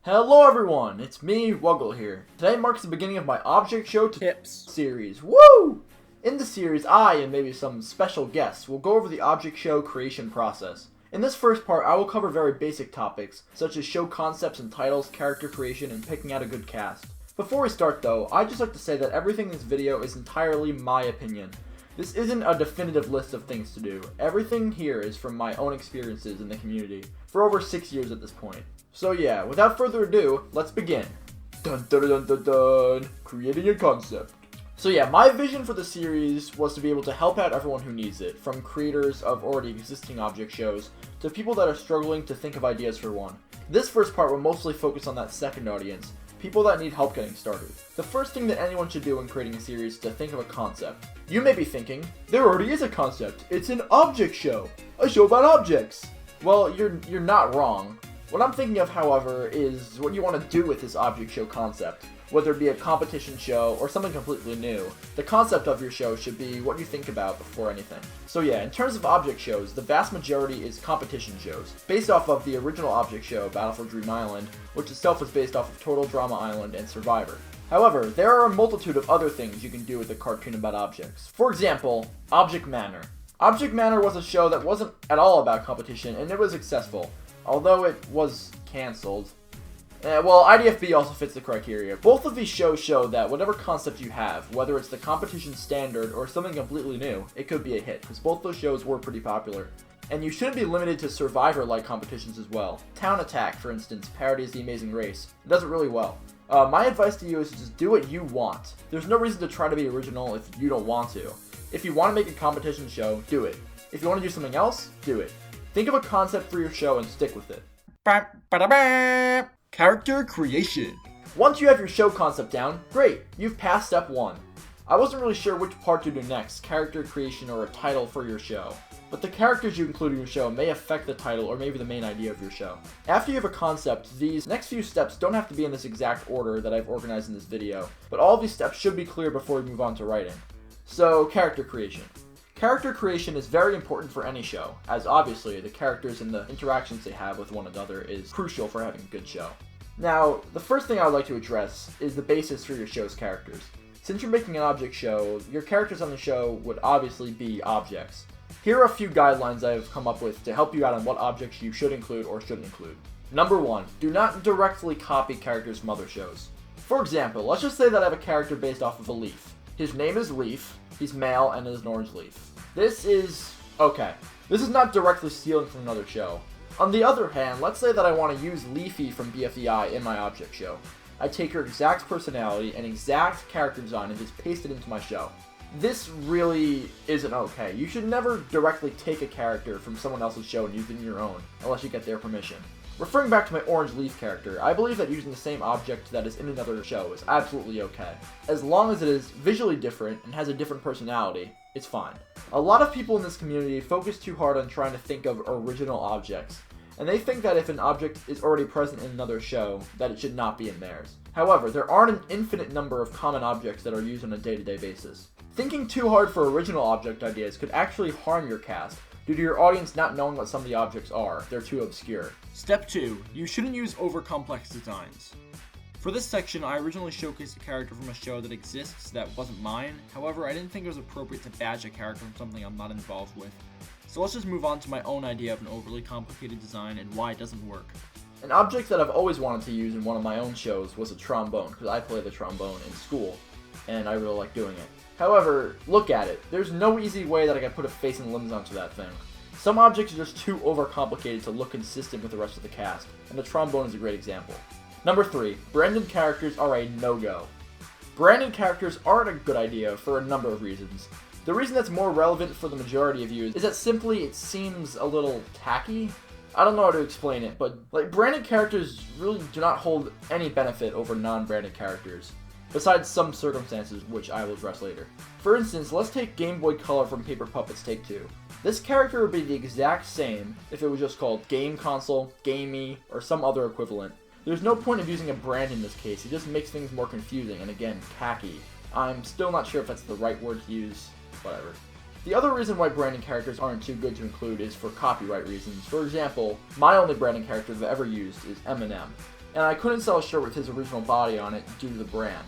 Hello everyone, it's me, Wuggle here. Today marks the beginning of my Object Show Tips series. Woo! In the series, I and maybe some special guests will go over the Object Show creation process. In this first part, I will cover very basic topics, such as show concepts and titles, character creation, and picking out a good cast. Before we start though, I'd just like to say that everything in this video is entirely my opinion. This isn't a definitive list of things to do. Everything here is from my own experiences in the community, for over 6 years at this point. So yeah, without further ado, let's begin. Dun dun dun dun dun! Creating a concept. So yeah, my vision for the series was to be able to help out everyone who needs it, from creators of already existing object shows, to people that are struggling to think of ideas for one. This first part will mostly focus on that second audience, people that need help getting started. The first thing that anyone should do when creating a series is to think of a concept. You may be thinking, there already is a concept, it's an object show, a show about objects. Well, you're not wrong. What I'm thinking of, however, is what you want to do with this object show concept. Whether it be a competition show or something completely new, the concept of your show should be what you think about before anything. So yeah, in terms of object shows, the vast majority is competition shows, based off of the original object show, Battle for Dream Island, which itself was based off of Total Drama Island and Survivor. However, there are a multitude of other things you can do with a cartoon about objects. For example, Object Manor. Object Manor was a show that wasn't at all about competition, and it was successful. Although it was cancelled. Well, IDFB also fits the criteria. Both of these shows show that whatever concept you have, whether it's the competition standard or something completely new, it could be a hit, because both those shows were pretty popular. And you shouldn't be limited to Survivor-like competitions as well. Town Attack, for instance, parodies The Amazing Race. It does it really well. My advice to you is to just do what you want. There's no reason to try to be original if you don't want to. If you want to make a competition show, do it. If you want to do something else, do it. Think of a concept for your show and stick with it. Character creation. Once you have your show concept down, great, you've passed step 1. I wasn't really sure which part to do next, character creation or a title for your show. But the characters you include in your show may affect the title or maybe the main idea of your show. After you have a concept, these next few steps don't have to be in this exact order that I've organized in this video, but all of these steps should be clear before we move on to writing. So, character creation. Character creation is very important for any show, as obviously the characters and the interactions they have with one another is crucial for having a good show. Now, the first thing I would like to address is the basis for your show's characters. Since you're making an object show, your characters on the show would obviously be objects. Here are a few guidelines I've come up with to help you out on what objects you should include or shouldn't include. Number 1, do not directly copy characters from other shows. For example, let's just say that I have a character based off of a leaf. His name is Leaf, he's male, and is an orange leaf. This is okay. This is not directly stealing from another show. On the other hand, let's say that I want to use Leafy from BFDI in my object show. I take her exact personality and exact character design and just paste it into my show. This really isn't okay. You should never directly take a character from someone else's show and use it in your own, unless you get their permission. Referring back to my orange leaf character, I believe that using the same object that is in another show is absolutely okay. As long as it is visually different and has a different personality, it's fine. A lot of people in this community focus too hard on trying to think of original objects, and they think that if an object is already present in another show, that it should not be in theirs. However, there aren't an infinite number of common objects that are used on a day-to-day basis. Thinking too hard for original object ideas could actually harm your cast, due to your audience not knowing what some of the objects are. They're too obscure. Step 2. You shouldn't use over-complex designs. For this section, I originally showcased a character from a show that exists that wasn't mine. However, I didn't think it was appropriate to badge a character from something I'm not involved with. So let's just move on to my own idea of an overly complicated design and why it doesn't work. An object that I've always wanted to use in one of my own shows was a trombone, because I play the trombone in school, and I really like doing it. However, look at it. There's no easy way that I can put a face and limbs onto that thing. Some objects are just too overcomplicated to look consistent with the rest of the cast, and the trombone is a great example. Number 3, branded characters are a no-go. Branded characters aren't a good idea for a number of reasons. The reason that's more relevant for the majority of you is that simply it seems a little tacky. I don't know how to explain it, but branded characters really do not hold any benefit over non-branded characters, besides some circumstances which I will address later. For instance, let's take Game Boy Color from Paper Puppets Take 2. This character would be the exact same if it was just called Game Console, Gamey, or some other equivalent. There's no point of using a brand in this case, it just makes things more confusing and again, tacky. I'm still not sure if that's the right word to use, whatever. The other reason why branding characters aren't too good to include is for copyright reasons. For example, my only branding character I've ever used is Eminem. and I couldn't sell a shirt with his original body on it due to the brand.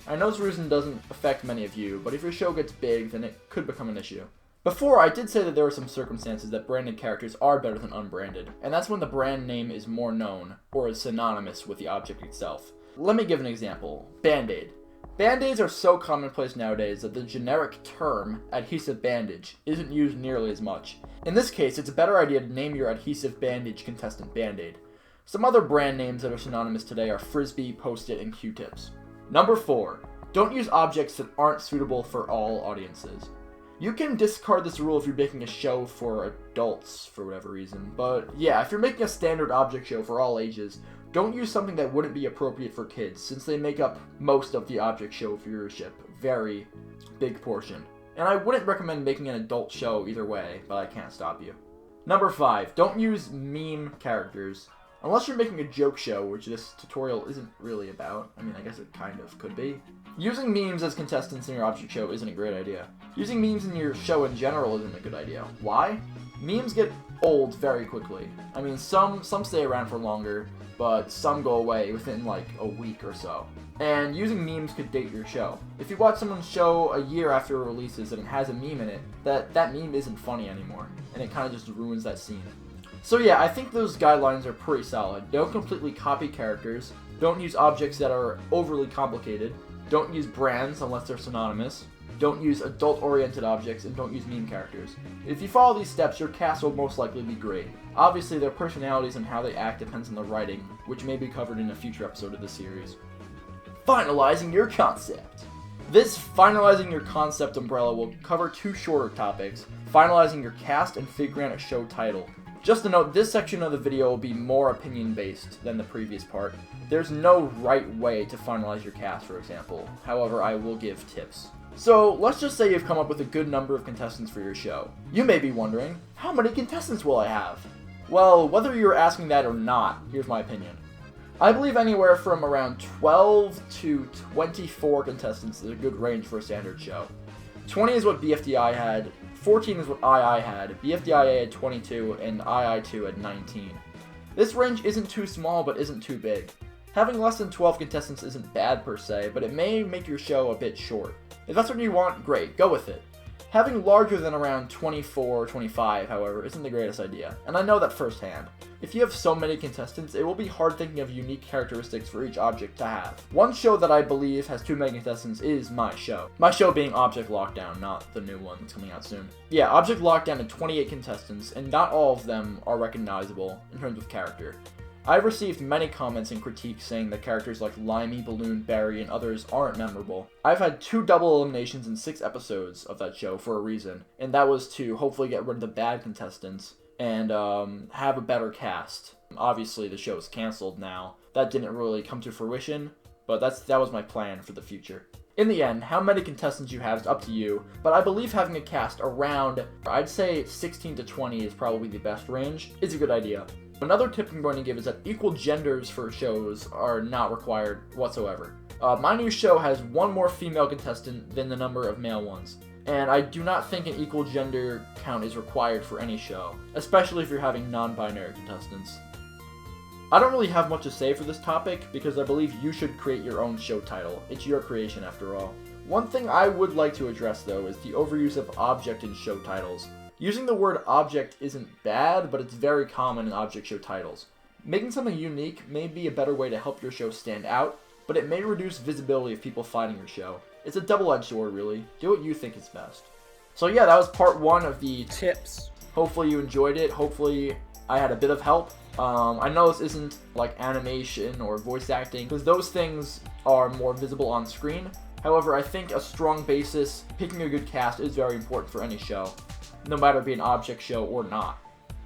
I know this reason doesn't affect many of you, but if your show gets big, then it could become an issue. Before, I did say that there are some circumstances that branded characters are better than unbranded, and that's when the brand name is more known, or is synonymous with the object itself. Let me give an example. Band-Aid. Band-Aids are so commonplace nowadays that the generic term, adhesive bandage, isn't used nearly as much. In this case, it's a better idea to name your adhesive bandage contestant Band-Aid. Some other brand names that are synonymous today are Frisbee, Post-it, and Q-tips. Number 4. Don't use objects that aren't suitable for all audiences. You can discard this rule if you're making a show for adults for whatever reason, but yeah, if you're making a standard object show for all ages, don't use something that wouldn't be appropriate for kids, since they make up most of the object show viewership. Very big portion. And I wouldn't recommend making an adult show either way, but I can't stop you. Number 5. Don't use meme characters. Unless you're making a joke show, which this tutorial isn't really about. I mean, I guess it kind of could be. Using memes as contestants in your object show isn't a great idea. Using memes in your show in general isn't a good idea. Why? Memes get old very quickly. I mean, some stay around for longer, but some go away within like a week or so. And using memes could date your show. If you watch someone's show a year after it releases and it has a meme in it, that meme isn't funny anymore, and it kind of just ruins that scene. So yeah, I think those guidelines are pretty solid. Don't completely copy characters, don't use objects that are overly complicated, don't use brands unless they're synonymous, don't use adult-oriented objects, and don't use meme characters. If you follow these steps, your cast will most likely be great. Obviously, their personalities and how they act depends on the writing, which may be covered in a future episode of the series. Finalizing your concept. This Finalizing Your Concept umbrella will cover 2 shorter topics, finalizing your cast and figuring out a show title. Just to note, this section of the video will be more opinion-based than the previous part. There's no right way to finalize your cast, for example. However, I will give tips. So, let's just say you've come up with a good number of contestants for your show. You may be wondering, how many contestants will I have? Well, whether you're asking that or not, here's my opinion. I believe anywhere from around 12 to 24 contestants is a good range for a standard show. 20 is what BFDI had, 14 is what II had, BFDIA had 22, and II2 had 19. This range isn't too small, but isn't too big. Having less than 12 contestants isn't bad per se, but it may make your show a bit short. If that's what you want, great, go with it. Having larger than around 24 or 25, however, isn't the greatest idea, and I know that firsthand. If you have so many contestants, it will be hard thinking of unique characteristics for each object to have. One show that I believe has too many contestants is my show. My show being Object Lockdown, not the new one that's coming out soon. Yeah, Object Lockdown had 28 contestants, and not all of them are recognizable in terms of character. I've received many comments and critiques saying that characters like Limey, Balloon, Barry, and others aren't memorable. I've had 2 double eliminations in 6 episodes of that show for a reason, and that was to hopefully get rid of the bad contestants and have a better cast. Obviously, the show is canceled now. That didn't really come to fruition, but that was my plan for the future. In the end, how many contestants you have is up to you, but I believe having a cast around, I'd say 16 to 20 is probably the best range, is a good idea. Another tip I'm going to give is that equal genders for shows are not required whatsoever. My new show has 1 more female contestant than the number of male ones, and I do not think an equal gender count is required for any show, especially if you're having non-binary contestants. I don't really have much to say for this topic because I believe you should create your own show title. It's your creation after all. One thing I would like to address though is the overuse of object in show titles. Using the word object isn't bad, but it's very common in object show titles. Making something unique may be a better way to help your show stand out, but it may reduce visibility of people finding your show. It's a double-edged sword, really. Do what you think is best. So yeah, that was part 1 of the tips. Hopefully you enjoyed it. Hopefully I had a bit of help. I know this isn't like animation or voice acting, because those things are more visible on screen. However, I think a strong basis, picking a good cast is very important for any show, no matter be an object show or not.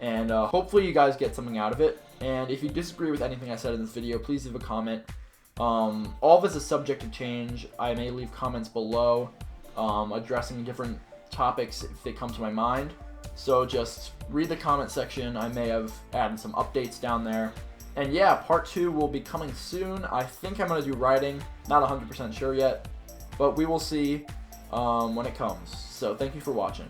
And hopefully you guys get something out of it. And if you disagree with anything I said in this video, please leave a comment. All of this is subject to change. I may leave comments below addressing different topics if they come to my mind. So just read the comment section. I may have added some updates down there. And yeah, part 2 will be coming soon. I think I'm going to do writing. Not 100% sure yet, but we will see when it comes. So thank you for watching.